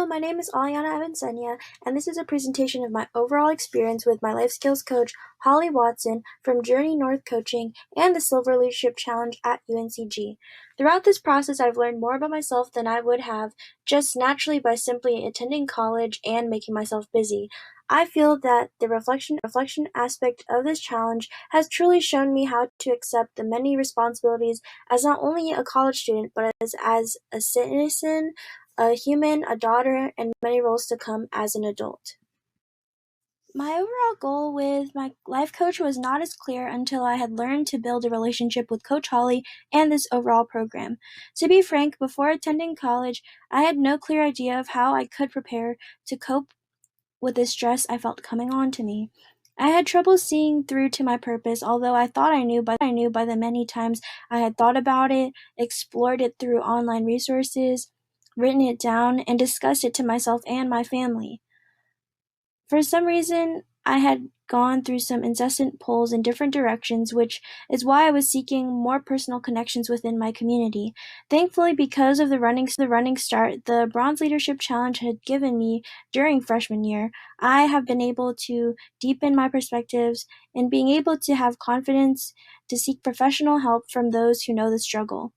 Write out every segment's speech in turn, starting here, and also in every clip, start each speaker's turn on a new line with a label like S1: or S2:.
S1: my name is Alliana Avancena, and this is a presentation of my overall experience with my life skills coach, Holly Watson, from Journey North Coaching and the Silver Leadership Challenge at UNCG. Throughout this process, I've learned more about myself than I would have just naturally by simply attending college and making myself busy. I feel that the reflection aspect of this challenge has truly shown me how to accept the many responsibilities as not only a college student, but as a citizen, a human, a daughter, and many roles to come as an adult. My overall goal with my life coach was not as clear until I had learned to build a relationship with Coach Holly and this overall program. To be frank, before attending college, I had no clear idea of how I could prepare to cope with the stress I felt coming on to me. I had trouble seeing through to my purpose, although I thought I knew by the many times I had thought about it, explored it through online resources, written it down, and discussed it to myself and my family. For some reason, I had gone through some incessant pulls in different directions, which is why I was seeking more personal connections within my community. Thankfully, because of the running start the Bronze Leadership Challenge had given me during freshman year, I have been able to deepen my perspectives and being able to have confidence to seek professional help from those who know the struggle.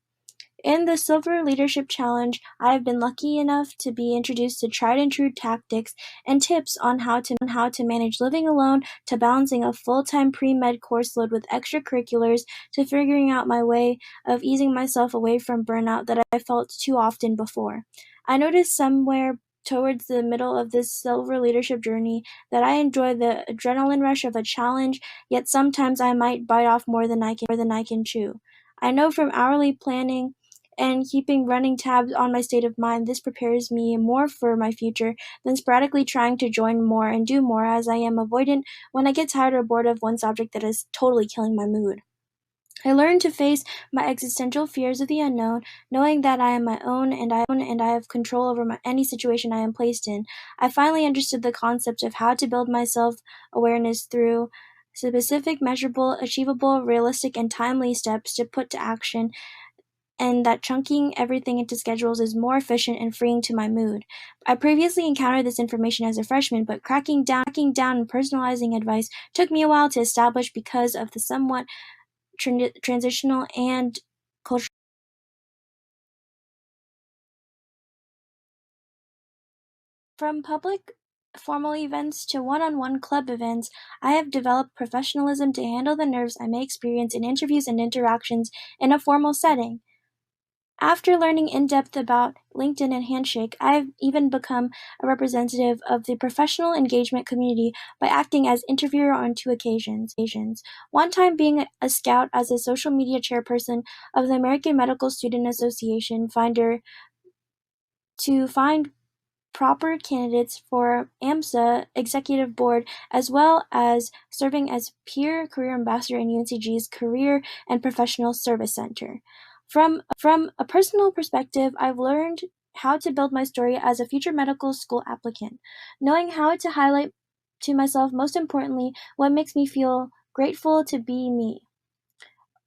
S1: In the Silver Leadership Challenge, I have been lucky enough to be introduced to tried-and-true tactics and tips on how to manage living alone, to balancing a full-time pre-med course load with extracurriculars, to figuring out my way of easing myself away from burnout that I felt too often before. I noticed somewhere towards the middle of this Silver Leadership journey that I enjoy the adrenaline rush of a challenge, yet sometimes I might bite off more than I can chew. I know from hourly planning and keeping running tabs on my state of mind, this prepares me more for my future than sporadically trying to join more and do more, as I am avoidant when I get tired or bored of one subject that is totally killing my mood. I learned to face my existential fears of the unknown, knowing that I am my own and I have control over any situation I am placed in. I finally understood the concept of how to build my self-awareness through specific, measurable, achievable, realistic, and timely steps to put to action, and that chunking everything into schedules is more efficient and freeing to my mood. I previously encountered this information as a freshman, but cracking down and personalizing advice took me a while to establish because of the somewhat transitional and cultural. From public formal events to one-on-one club events, I have developed professionalism to handle the nerves I may experience in interviews and interactions in a formal setting. After learning in-depth about LinkedIn and Handshake, I have even become a representative of the professional engagement community by acting as interviewer on 2 occasions. One time being a scout as a social media chairperson of the American Medical Student Association Finder to find proper candidates for AMSA executive board, as well as serving as peer career ambassador in UNCG's Career and Professional Service Center. From a personal perspective, I've learned how to build my story as a future medical school applicant, knowing how to highlight to myself, most importantly, what makes me feel grateful to be me.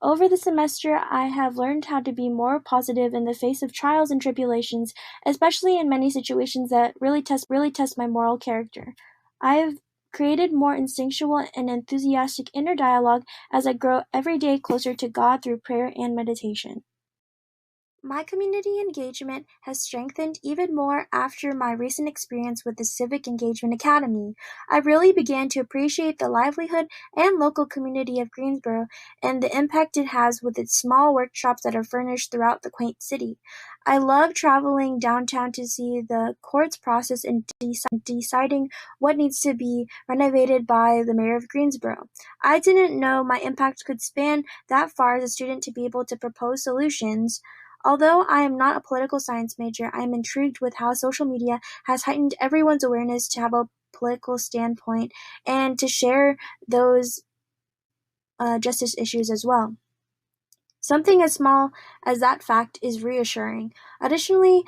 S1: Over the semester, I have learned how to be more positive in the face of trials and tribulations, especially in many situations that really test my moral character. I have created more instinctual and enthusiastic inner dialogue as I grow every day closer to God through prayer and meditation. My community engagement has strengthened even more after my recent experience with the Civic Engagement Academy. I really began to appreciate the livelihood and local community of Greensboro and the impact it has with its small workshops that are furnished throughout the quaint city. I love traveling downtown to see the courts process and deciding what needs to be renovated by the mayor of Greensboro. I didn't know my impact could span that far as a student to be able to propose solutions. Although I am not a political science major, I am intrigued with how social media has heightened everyone's awareness to have a political standpoint and to share those justice issues as well. Something as small as that fact is reassuring. Additionally,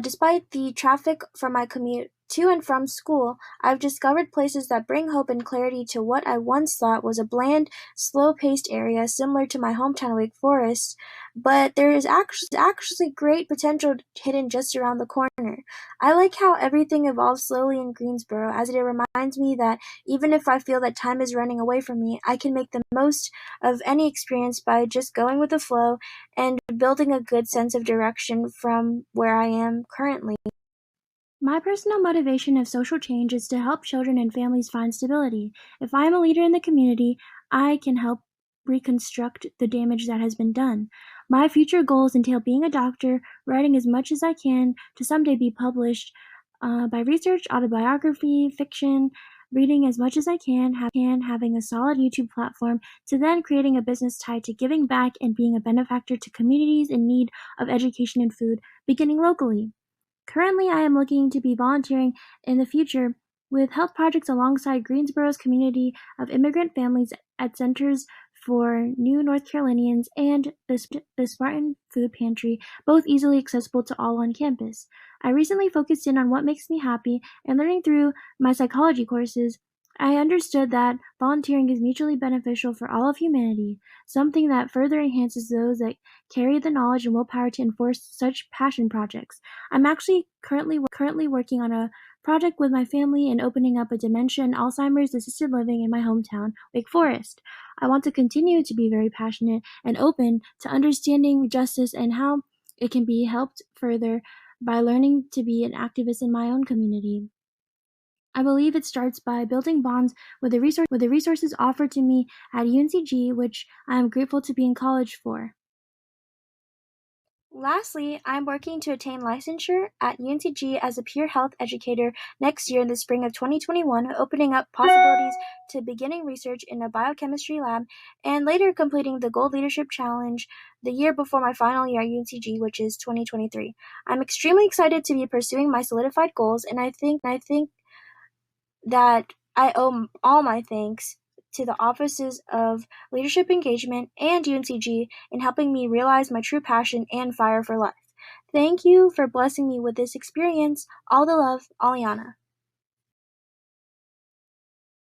S1: despite the traffic from my commute to and from school, I've discovered places that bring hope and clarity to what I once thought was a bland, slow-paced area similar to my hometown of Wake Forest, but there is actually great potential hidden just around the corner. I like how everything evolves slowly in Greensboro, as it reminds me that even if I feel that time is running away from me, I can make the most of any experience by just going with the flow and building a good sense of direction from where I am currently. My personal motivation of social change is to help children and families find stability. If I am a leader in the community, I can help reconstruct the damage that has been done. My future goals entail being a doctor, writing as much as I can to someday be published by research, autobiography, fiction, reading as much as I can, having a solid YouTube platform, to then creating a business tied to giving back and being a benefactor to communities in need of education and food, beginning locally. Currently, I am looking to be volunteering in the future with health projects alongside Greensboro's community of immigrant families at Centers for New North Carolinians and the Spartan Food Pantry, both easily accessible to all on campus. I recently focused in on what makes me happy, and learning through my psychology courses, I understood that volunteering is mutually beneficial for all of humanity, something that further enhances those that carry the knowledge and willpower to enforce such passion projects. I'm actually currently working on a project with my family and opening up a dementia and Alzheimer's assisted living in my hometown, Wake Forest. I want to continue to be very passionate and open to understanding justice and how it can be helped further by learning to be an activist in my own community. I believe it starts by building bonds with the resources offered to me at UNCG, which I am grateful to be in college for. Lastly, I'm working to attain licensure at UNCG as a peer health educator next year in the spring of 2021, opening up possibilities to beginning research in a biochemistry lab and later completing the Gold Leadership Challenge the year before my final year at UNCG, which is 2023. I'm extremely excited to be pursuing my solidified goals, and I think that I owe all my thanks to the Offices of Leadership Engagement and UNCG in helping me realize my true passion and fire for life. Thank you for blessing me with this experience. All the love, Alliana.